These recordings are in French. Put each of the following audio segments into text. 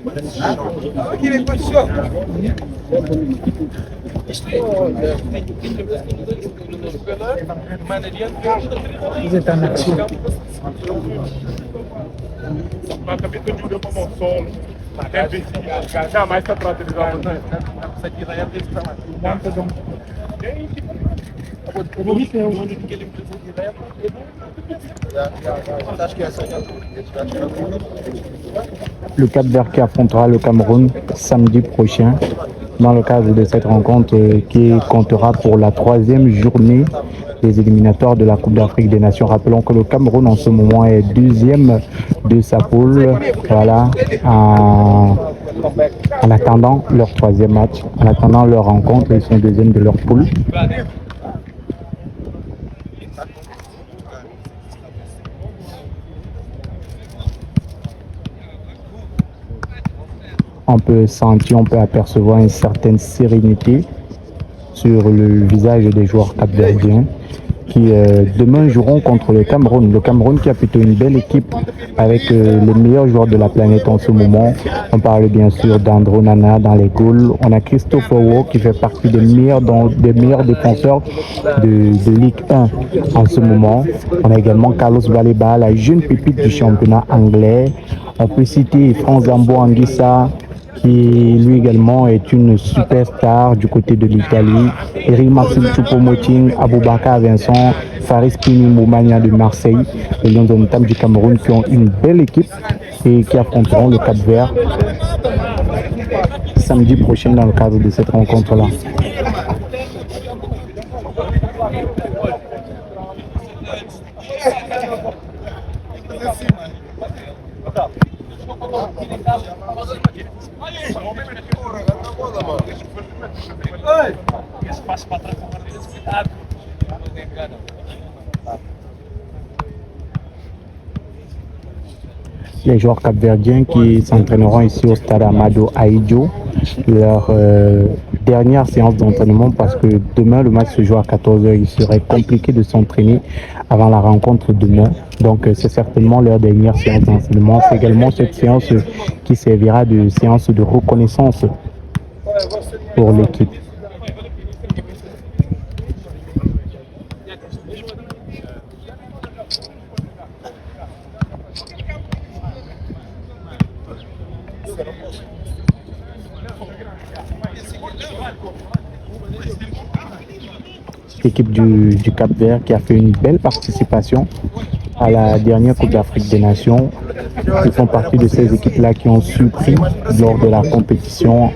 Vous êtes en action. Ma capito giudo come un solo. Tempi sì, mai sta tratto Le Cap-Vert qui affrontera le Cameroun samedi prochain dans le cadre de cette rencontre qui comptera pour la 3e journée des éliminatoires de la Coupe d'Afrique des Nations. Rappelons que le Cameroun en ce moment est 2e de sa poule. Voilà, en attendant leur 3e match, en attendant leur rencontre, ils sont 2e de leur poule. On peut sentir, on peut apercevoir une certaine sérénité sur le visage des joueurs capverdiens qui demain joueront contre le Cameroun. Le Cameroun qui a plutôt une belle équipe avec les meilleurs joueurs de la planète en ce moment. On parle bien sûr d'Andro Nana dans les goals. On a Christopher Wo qui fait partie des meilleurs défenseurs de Ligue 1 en ce moment. On a également Carlos Baleba, la jeune pépite du championnat anglais. On peut citer Franz Zambo Anguissa, qui lui également est une superstar du côté de l'Italie. Eric Maxime Choupo-Moting, Aboubakar Vincent, Faris Pini Moumania de Marseille, les Lions de Tam du Cameroun qui ont une belle équipe et qui affronteront le Cap-Vert samedi prochain dans le cadre de cette rencontre-là. Les joueurs capverdiens qui s'entraîneront ici au stade Amado Ahidjo, leur dernière séance d'entraînement parce que demain le match se joue à 14h. Il serait compliqué de s'entraîner avant la rencontre demain. Donc c'est certainement leur dernière séance d'entraînement. C'est également cette séance qui servira de séance de reconnaissance pour l'équipe. L'équipe du Cap-Vert qui a fait une belle participation à la dernière Coupe d'Afrique des Nations. Ils font partie de ces équipes-là qui ont surpris lors de la compétition.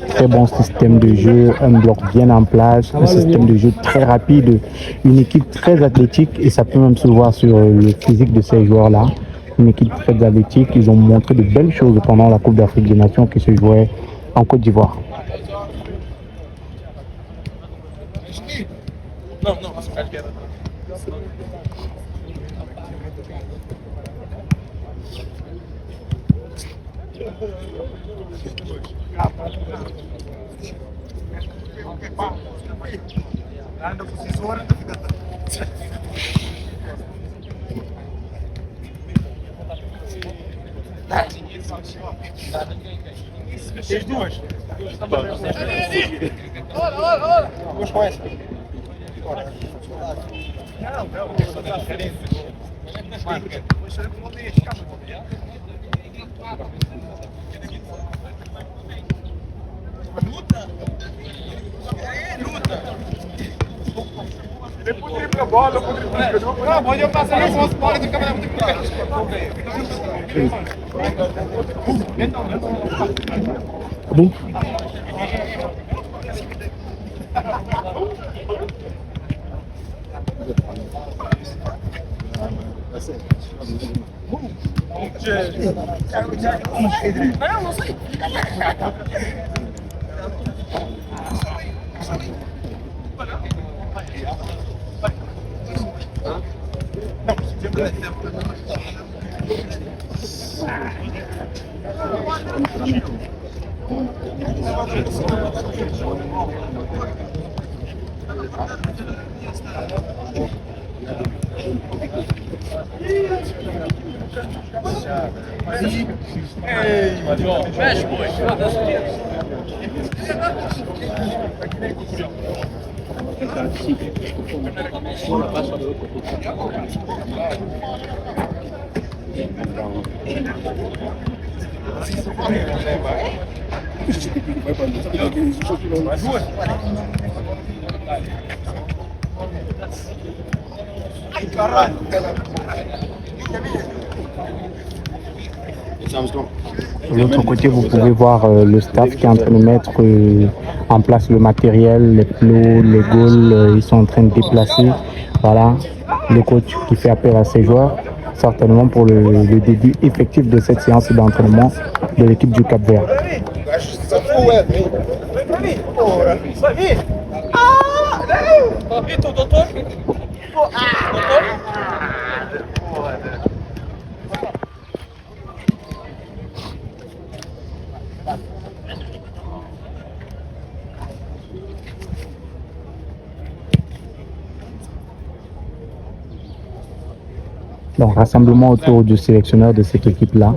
Très bon système de jeu, un bloc bien en place, un système de jeu très rapide, une équipe très athlétique et ça peut même se voir sur le physique de ces joueurs-là. Une équipe très athlétique, ils ont montré de belles choses pendant la Coupe d'Afrique des Nations qui se jouait en Côte d'Ivoire. Vocês duas. Duas com essa. Não, só tem diferença. Depois dribla a bola, depois dribla. Não, pode eu passar na bola, fora do câmera muito perto. Bon. Não sei. De l'autre côté, vous pouvez voir le staff qui est en train de mettre en place le matériel, les plots, les goals, ils sont en train de déplacer. Voilà, le coach qui fait appel à ses joueurs, certainement pour le début effectif de cette séance d'entraînement de l'équipe du Cap-Vert. Donc, rassemblement autour du sélectionneur de cette équipe-là.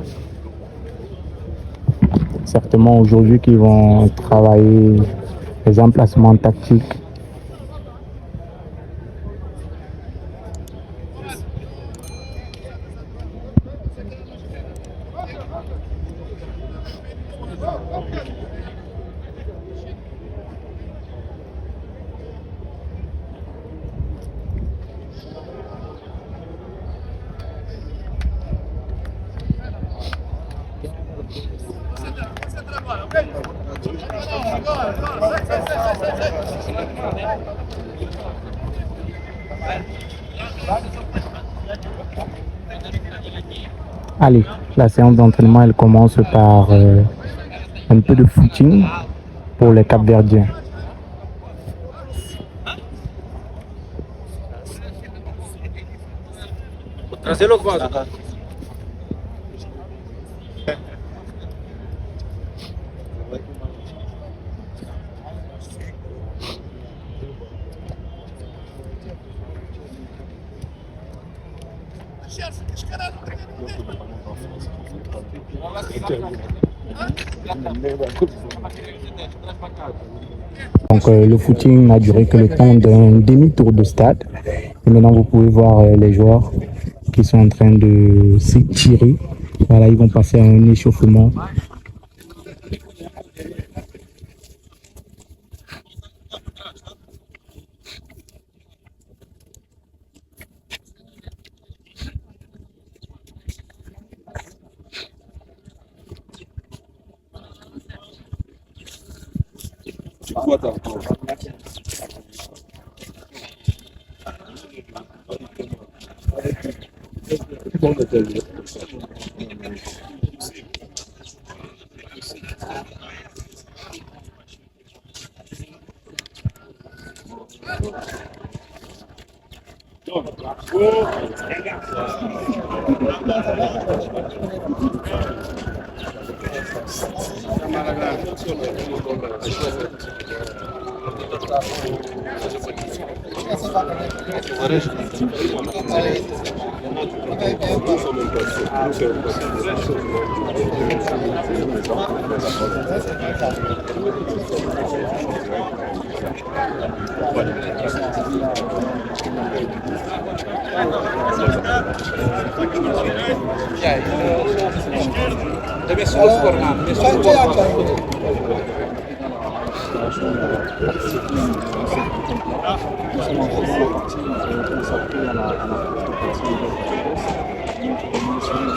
Certainement aujourd'hui qu'ils vont travailler les emplacements tactiques. Allez, la séance d'entraînement, elle commence par un peu de footing pour les Cap-Verdiens. Donc le footing n'a duré que le temps d'un demi-tour de stade. Et maintenant vous pouvez voir les joueurs qui sont en train de s'étirer. Voilà, ils vont passer à un échauffement.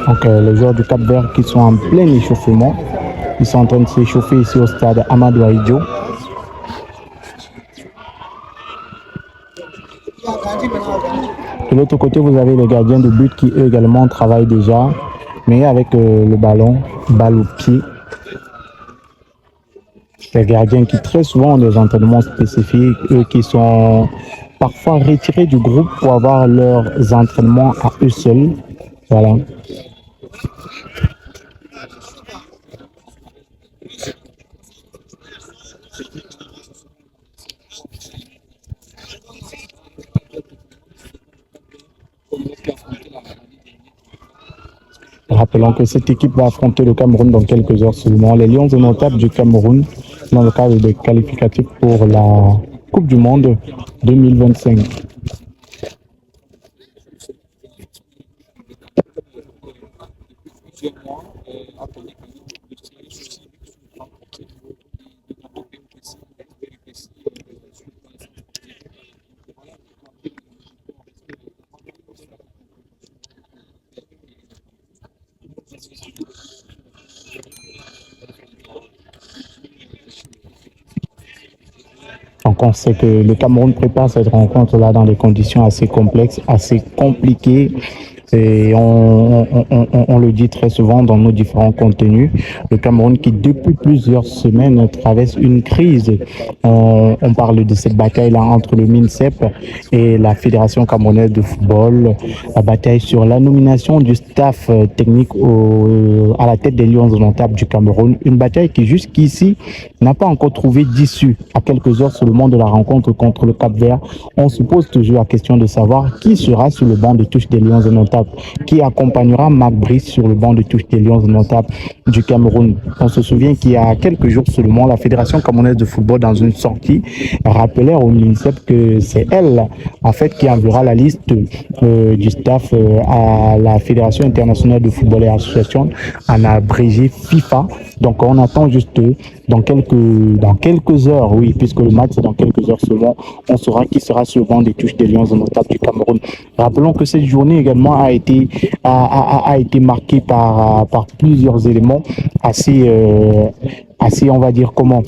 Donc les joueurs du Cap-Vert qui sont en plein échauffement, ils sont en train de s'échauffer ici au stade Amadou Ahidjo. De l'autre côté, vous avez les gardiens de but qui eux également travaillent déjà, mais avec le ballon, balle au pied. Les gardiens qui très souvent ont des entraînements spécifiques, eux qui sont parfois retirés du groupe pour avoir leurs entraînements à eux seuls. Voilà. Rappelons que cette équipe va affronter le Cameroun dans quelques heures seulement. Les Lions indomptables du Cameroun dans le cadre des qualificatifs pour la Coupe du Monde 2025. Donc on sait que le Cameroun prépare cette rencontre-là dans des conditions assez complexes, assez compliquées. Et on le dit très souvent dans nos différents contenus, le Cameroun qui depuis plusieurs semaines traverse une crise. On parle de cette bataille-là entre le MINSEP et la Fédération camerounaise de football, la bataille sur la nomination du staff technique à la tête des Lions indomptables du Cameroun. Une bataille qui jusqu'ici n'a pas encore trouvé d'issue. À quelques heures seulement de la rencontre contre le Cap-Vert, on se pose toujours la question de savoir qui sera sur le banc de touche des Lions indomptables, qui accompagnera Marc Brice sur le banc de touche des Lions indomptables du Cameroun. On se souvient qu'il y a quelques jours seulement, la Fédération camerounaise de football, dans une sortie, rappelait au MINSEP que c'est elle, en fait, qui enverra la liste du staff à la Fédération internationale de football et association, en abrégé FIFA. Donc on attend juste dans quelques heures, oui, puisque le match c'est dans quelques heures seulement, on saura qui sera sur le banc des touches des Lions indomptables du Cameroun. Rappelons que cette journée également a été marquée par plusieurs éléments assez, on va dire comment,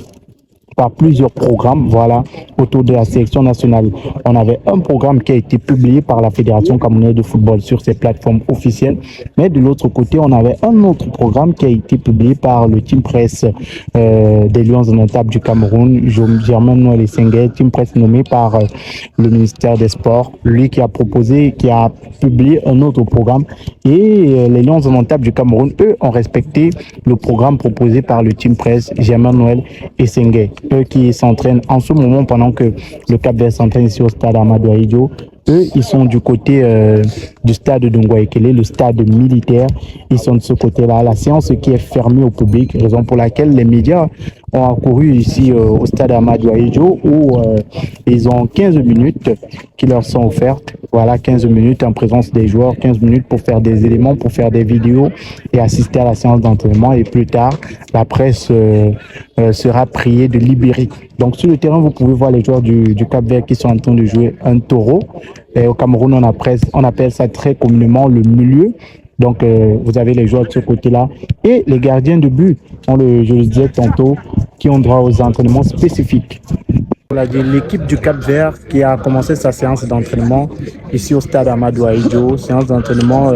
par plusieurs programmes, voilà, autour de la sélection nationale. On avait un programme qui a été publié par la Fédération camerounaise de football sur ses plateformes officielles, mais de l'autre côté, on avait un autre programme qui a été publié par le team presse des Lions indomptables du Cameroun, Germain Noël Essengue, team presse nommé par le ministère des Sports, lui qui a publié un autre programme, et les Lions indomptables du Cameroun, eux, ont respecté le programme proposé par le team presse Germain Noël Essengue. Eux qui s'entraînent en ce moment pendant que le Cap-Vert s'entraîne ici au stade Amadou Ahidjo. Eux, ils sont du côté du stade de Ngouaekele, le stade militaire. Ils sont de ce côté-là. La séance qui est fermée au public, raison pour laquelle les médias ont accouru ici au stade Amadou Ahidjo où ils ont 15 minutes qui leur sont offertes. Voilà, 15 minutes en présence des joueurs, 15 minutes pour faire des éléments, pour faire des vidéos et assister à la séance d'entraînement. Et plus tard, la presse sera priée de libérer. Donc sur le terrain, vous pouvez voir les joueurs du Cap-Vert qui sont en train de jouer un taureau. Et au Cameroun, on appelle ça très communément le milieu. Donc vous avez les joueurs de ce côté-là et les gardiens de but, je le disais tantôt, qui ont droit aux entraînements spécifiques. L'équipe du Cap-Vert qui a commencé sa séance d'entraînement ici au stade Amadou Ahidjo, séance d'entraînement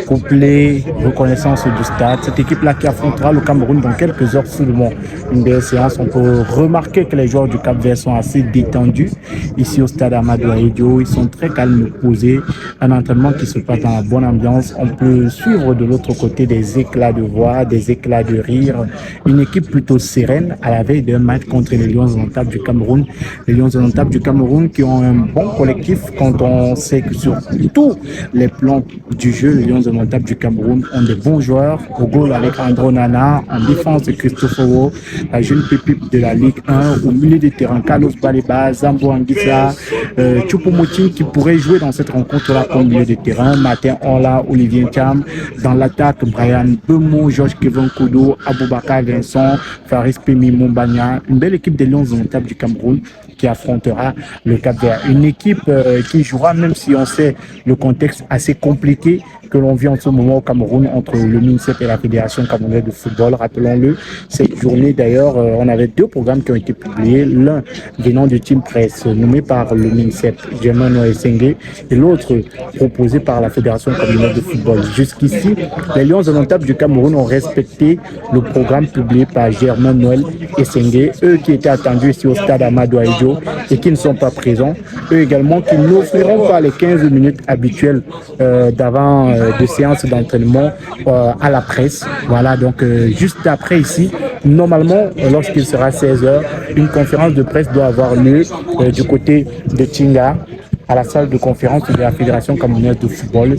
couplée, reconnaissance du stade. Cette équipe-là qui affrontera le Cameroun dans quelques heures seulement. Une belle séance, on peut remarquer que les joueurs du Cap-Vert sont assez détendus ici au stade Amadou Ahidjo. Ils sont très calmes, posés. Un entraînement qui se passe dans la bonne ambiance. On peut suivre de l'autre côté des éclats de voix, des éclats de rire. Une équipe plutôt sereine à la veille d'un match contre les Lions indomptables du Cameroun. Les Lions indomptables du Cameroun qui ont un bon collectif quand on sait que sur tous les plans du jeu, les Lions indomptables du Cameroun ont des bons joueurs. Au goal avec Andro Nana, en défense Christophe Wo, la jeune pépite de la Ligue 1, au milieu de terrain Carlos Baleba, Zambo Anguissa, Choupo-Moting qui pourrait jouer dans cette rencontre-là comme milieu de terrain, Martin Orla, Olivier Cham, dans l'attaque Brian Bemo, Georges Kevin Kodo, Aboubakar Vincent, Faris Pemi Mombagna, une belle équipe des Lions indomptables du Cameroun qui affrontera le Cap-Vert. Une équipe qui jouera, même si on sait le contexte assez compliqué que l'on vit en ce moment au Cameroun entre le MINSEP et la Fédération camerounaise de football. Rappelons-le, cette journée d'ailleurs, on avait deux programmes qui ont été publiés, l'un venant du team presse nommé par le MINSEP, Germain Noël Essengue, et l'autre proposé par la Fédération camerounaise de football. Jusqu'ici, les Lions indomptables du Cameroun ont respecté le programme publié par Germain Noël Essengue, eux qui étaient attendus ici au stade Amadou Ahidjo et qui ne sont pas présents, eux également qui n'offriront pas les 15 minutes habituelles d'avant de séance d'entraînement à la presse. Voilà, donc juste après ici, normalement, lorsqu'il sera 16h, une conférence de presse doit avoir lieu du côté de Tinga, à la salle de conférence de la Fédération camerounaise de football.